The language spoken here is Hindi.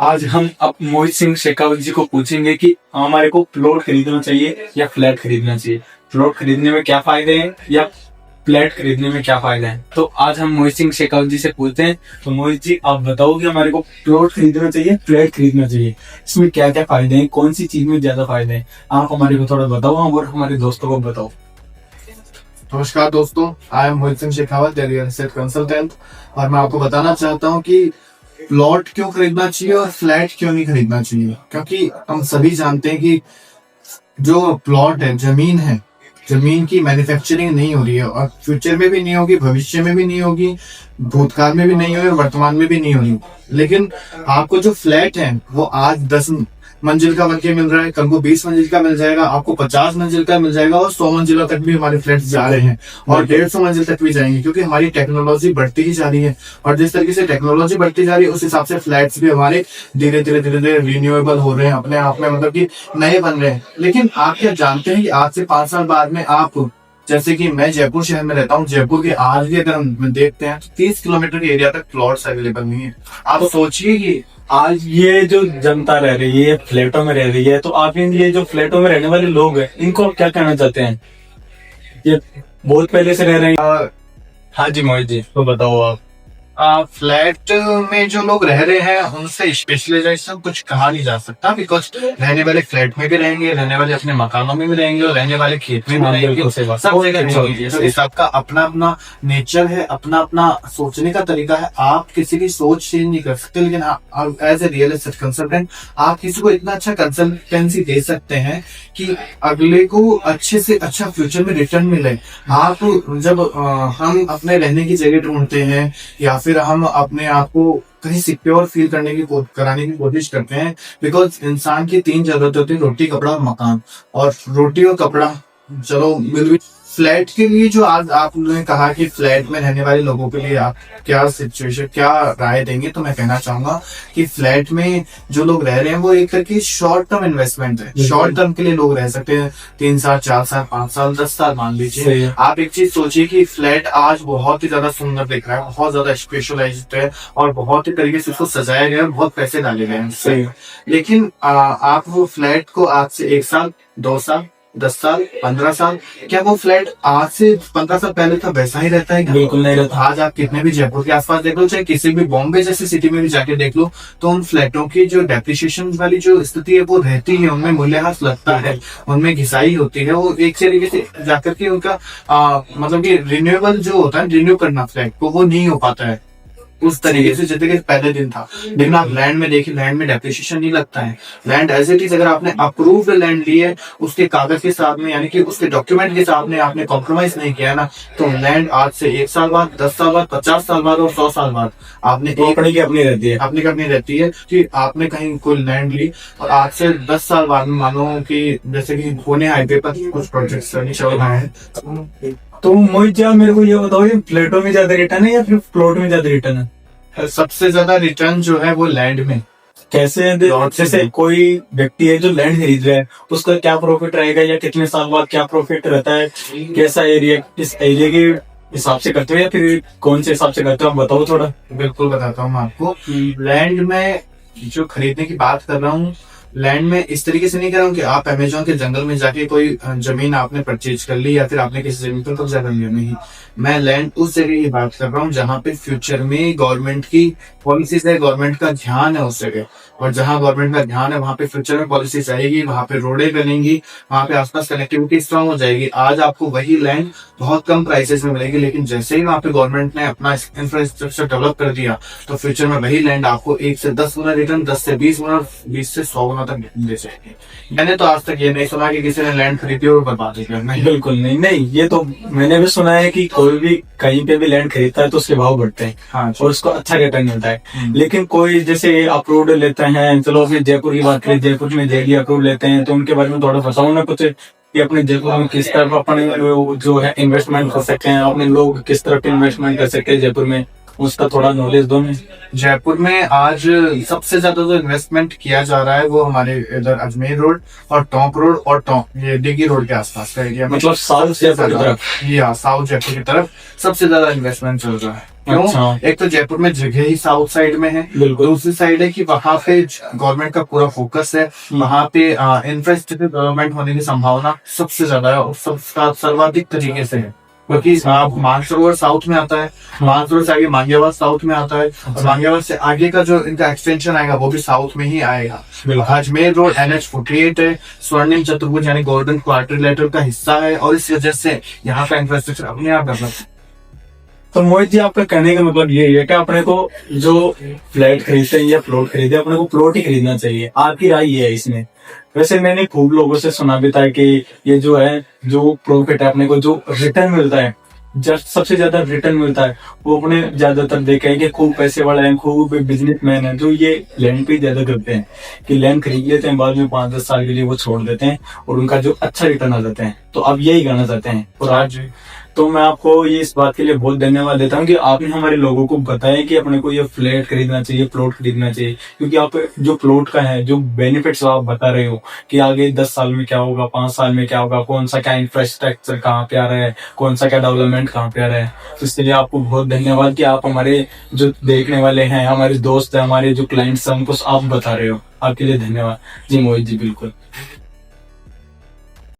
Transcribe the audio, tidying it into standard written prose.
आज हम अब मोहित सिंह शेखावत जी को पूछेंगे कि हमारे को प्लॉट खरीदना चाहिए या फ्लैट खरीदना चाहिए। प्लॉट खरीदने में क्या फायदे हैं या फ्लैट खरीदने में क्या फायदा है। तो आज हम मोहित सिंह शेखावत जी से पूछते हैं। तो मोहित जी, आप बताओ कि हमारे को प्लॉट खरीदना चाहिए, फ्लैट खरीदना चाहिए, इसमें क्या क्या फायदे हैं, कौन सी चीज में ज्यादा फायदे हैं, आप हमारे को थोड़ा बताओ और हमारे दोस्तों को बताओ। नमस्कार दोस्तों, I am Mohit Singh Shekhawat, real estate consultant. और मैं आपको बताना चाहता हूं कि प्लॉट क्यों खरीदना चाहिए और फ्लैट क्यों नहीं खरीदना चाहिए। क्योंकि हम सभी जानते हैं कि जो प्लॉट है, जमीन है, जमीन की मैन्युफैक्चरिंग नहीं हो रही है और फ्यूचर में भी नहीं होगी, भविष्य में भी नहीं होगी, भूतकाल में भी नहीं होगी और वर्तमान में भी नहीं होगी। लेकिन आपको जो फ्लैट है वो आज 10 मंजिल का बनके मिल रहा है, कल को 20 मंजिल का मिल जाएगा, आपको 50 मंजिल का मिल जाएगा और 100 मंजिलों तक भी हमारे फ्लैट जा रहे हैं और 150 मंजिल तक भी जाएंगे, क्योंकि हमारी टेक्नोलॉजी बढ़ती ही जा रही है। और जिस तरीके से टेक्नोलॉजी बढ़ती जा रही है उस हिसाब से फ्लैट्स भी हमारे धीरे धीरे रिन्यूएबल हो रहे हैं, अपने आप में मतलब कि नए बन रहे हैं। लेकिन आप क्या जानते हैं कि आज से 5 साल बाद में आप, जैसे कि मैं जयपुर शहर में रहता हूँ, जयपुर के आज भी अगर हम देखते हैं तो 30 किलोमीटर के एरिया तक प्लॉट्स अवेलेबल नहीं है। आप सोचिए कि आज ये जो जनता रह रही है फ्लैटों में रह रही है, तो आप ये जो फ्लैटों में रहने वाले लोग हैं इनको क्या कहना चाहते हैं? ये बहुत पहले से रह रहे हैं। हाँ जी मोहित जी, तो बताओ आप। फ्लैट में जो लोग रह रहे हैं उनसे स्पेशलाइजेशन कुछ कहा नहीं जा सकता, बिकॉज रहने वाले फ्लैट में भी रहेंगे, रहने वाले अपने मकानों में भी रहेंगे और रहने वाले खेत में भी रहेंगे, सब जगह रहेंगे। तो सबका अपना अपना नेचर है, अपना अपना सोचने का तरीका है। आप किसी की सोच चेंज नहीं कर सकते, लेकिन as a real estate consultant आप किसी को इतना अच्छा कंसल्टेंसी दे सकते हैं कि अगले को अच्छे से अच्छा फ्यूचर में रिटर्न मिले। आप जब हम अपने रहने की जगह ढूंढते हैं या फिर हम अपने आप को कहीं सिक्योर फील कराने की कोशिश करते हैं, बिकॉज इंसान की 3 जरूरतें होती है, रोटी, कपड़ा और मकान। और रोटी और कपड़ा चलो मिल भी। फ्लैट के लिए जो आज आपने कहा कि फ्लैट में रहने वाले लोगों के लिए आप क्या सिचुएशन, क्या राय देंगे, तो मैं कहना चाहूंगा कि फ्लैट में जो लोग रह रहे हैं वो एक तरह शॉर्ट टर्म इन्वेस्टमेंट है। शॉर्ट टर्म के लिए लोग रह सकते हैं 3 साल, 4 साल, 5 साल, 10 साल मान लीजिए। आप एक चीज सोचिए कि फ्लैट आज बहुत ही ज्यादा सुंदर दिख रहा है, बहुत ज्यादा स्पेशलाइज्ड है और बहुत ही तरीके से उसको सजाया गया है, बहुत पैसे डाले गए हैं। लेकिन आप वो फ्लैट को आज से 1 साल, 2 साल, 10 साल, 15 साल, क्या वो फ्लैट आज से 15 साल पहले था वैसा ही रहता है? बिल्कुल नहीं रहता। आज आप कितने भी जयपुर के आसपास देख लो, चाहे किसी भी बॉम्बे जैसी सिटी में भी जाके देख लो, तो उन फ्लैटों की जो डेप्रिसिएशन वाली जो स्थिति है वो रहती है, उनमें मूल्यह्रास लगता है, उनमें घिसाई होती है। वो एक तरीके से जाकर के उनका मतलब कि रिन्यूएबल जो होता है, रिन्यू करना फ्लैट को, वो नहीं हो पाता है उस तरीके से जितने पहले दिन था। लेकिन आप लैंड में देखिए, लैंड में डेप्रिसिएशन नहीं लगता है। लैंड एज इट इज, अगर आपने अप्रूव्ड लैंड ली है उसके कागज के साथ में, यानी कि उसके डॉक्यूमेंट के साथ में आपने कॉम्प्रोमाइज नहीं किया ना, तो लैंड आज से 1 साल बाद, 10 साल बाद, 50 साल बाद और 100 साल बाद आपने अपनी अपनी रहती है, अपनी करनी रहती है कि आपने कहीं कोई लैंड ली और आज से 10 साल बाद में मानो कि जैसे कि पुणे हाईवे पर कुछ प्रोजेक्ट चल रहे हैं। तो मोहित जी, आप मेरे को ये बताओ, ये फ्लैटों में ज्यादा रिटर्न है या फिर प्लॉट में ज्यादा रिटर्न है? सबसे ज्यादा रिटर्न जो है वो लैंड में। कैसे? जैसे कोई व्यक्ति है जो लैंड खरीद रहा है, उसका क्या प्रॉफिट रहेगा या कितने साल बाद क्या प्रॉफिट रहता है? कैसा एरिया, इस एरिया के हिसाब से करते हो या फिर कौन से हिसाब से करते हो, आप बताओ थोड़ा। बिल्कुल बताता हूँ मैं आपको। लैंड में जो खरीदने की बात कर रहा हूँ, लैंड में इस तरीके से नहीं कर रहा हूँ कि आप अमेजोन के जंगल में जाके कोई जमीन आपने परचेज कर ली या फिर आपने किसी जमीन पर कब्जा कर लिया, नहीं। मैं लैंड उस जगह की बात कर रहा हूँ जहाँ पे फ्यूचर में गवर्नमेंट की पॉलिसीज है, गवर्नमेंट का ध्यान है उस जगह। और जहाँ गवर्नमेंट का ध्यान है वहाँ पे फ्यूचर में पॉलिसीज आएगी, वहाँ पे रोडें बनेंगी, वहाँ पे आसपास कनेक्टिविटी स्ट्रांग हो जाएगी। आज आपको वही लैंड बहुत कम प्राइसेस में मिलेगी, लेकिन जैसे ही वहाँ पे गवर्नमेंट ने अपना इंफ्रास्ट्रक्चर डेवलप कर दिया तो फ्यूचर में वही लैंड आपको 1 से 10 गुना रिटर्न, 10 से 20 गुना, 20 से 100 गुना तक दे जाएगी। मैंने तो आज तक ये नहीं सुना कि किसी ने लैंड खरीदी और बर्बाद किया। नहीं, बिल्कुल नहीं। नहीं, ये तो मैंने भी सुना है कि कोई भी कहीं पे भी लैंड खरीदता है तो उसके भाव बढ़ते हैं। हाँ, और उसको अच्छा रिटर्न मिलता है। लेकिन कोई जैसे अप्रूव्ड लेते हैं, चलो फिर जयपुर की बात करें, जयपुर में जेडी अप्रूव लेते हैं, तो उनके बारे में थोड़ा बताओ ना कुछ कि अपने जयपुर में किस तरह अपने जो है इन्वेस्टमेंट कर सकते हैं, अपने लोग किस तरह इन्वेस्टमेंट कर सकते हैं जयपुर में। उसका थोड़ा नॉलेज दो मैं। जयपुर में आज सबसे ज्यादा जो इन्वेस्टमेंट किया जा रहा है वो हमारे इधर अजमेर रोड और टोंक रोड और ये डिगी रोड के आसपास का एरिया में, मतलब साउथ जयपुर की तरफ। या साउथ जयपुर की तरफ सबसे ज्यादा इन्वेस्टमेंट चल रहा है। क्यों? अच्छा। एक तो जयपुर में जगह ही साउथ साइड में है, बिल्कुल। दूसरी साइड है कि वहां पे गवर्नमेंट का पूरा फोकस है, वहां पे इंफ्रास्ट्रक्चर डेवलपमेंट होने की संभावना सबसे ज्यादा है और सर्वाधिक तरीके से है। क्योंकि आप मानसरोवर साउथ में आता है, मानसरोवर से आगे मांगेवाल साउथ में आता है, और मांगेवाल से आगे का जो इनका एक्सटेंशन आएगा वो भी साउथ में ही आएगा। अजमेर रोड NH48 है, स्वर्णिम चतुर्भुज यानी गोल्डन क्वाड्रिलेटरल का हिस्सा है, और इस वजह से यहाँ का इंफ्रास्ट्रक्चर अपने आप डेवलप। तो मोहित जी, आपका कहने का मतलब ये है कि अपने को जो फ्लैट खरीदते हैं या प्लॉट खरीदते हैं, अपने को प्लॉट ही खरीदना चाहिए। आपकी राय ये है इसमें? वैसे मैंने खूब लोगों से सुना भी था कि ये जो है, जो प्रॉफिट है, अपने को जो रिटर्न मिलता है, जस्ट सबसे ज्यादा रिटर्न मिलता है, वो अपने ज्यादातर देखा है कि खूब पैसे वाले हैं, खूब बिजनेसमैन हैं, जो ये लैंड पे ज्यादा करते हैं कि लैंड खरीद लेते हैं, बाद में 5-10 साल के लिए वो छोड़ देते हैं और उनका जो अच्छा रिटर्न आ जाता है। तो आप यही करना चाहते हैं। और आज तो मैं आपको ये इस बात के लिए बहुत धन्यवाद देता हूँ कि आपने हमारे लोगों को बताया कि अपने को ये फ्लैट खरीदना चाहिए, प्लॉट खरीदना चाहिए। क्योंकि आप जो प्लॉट का है, जो बेनिफिट्स आप बता रहे हो कि आगे 10 साल में क्या होगा, 5 साल में क्या होगा, कौन सा क्या इंफ्रास्ट्रक्चर कहाँ पे आ रहा है, कौन सा क्या डेवलपमेंट कहाँ पे आ रहा है, तो इसके लिए आपको बहुत धन्यवाद कि आप हमारे जो देखने वाले हैं, हमारे दोस्त हैं, हमारे जो क्लाइंट्स हैं, उनको आप बता रहे हो। आपके लिए धन्यवाद जी मोहित जी। बिल्कुल।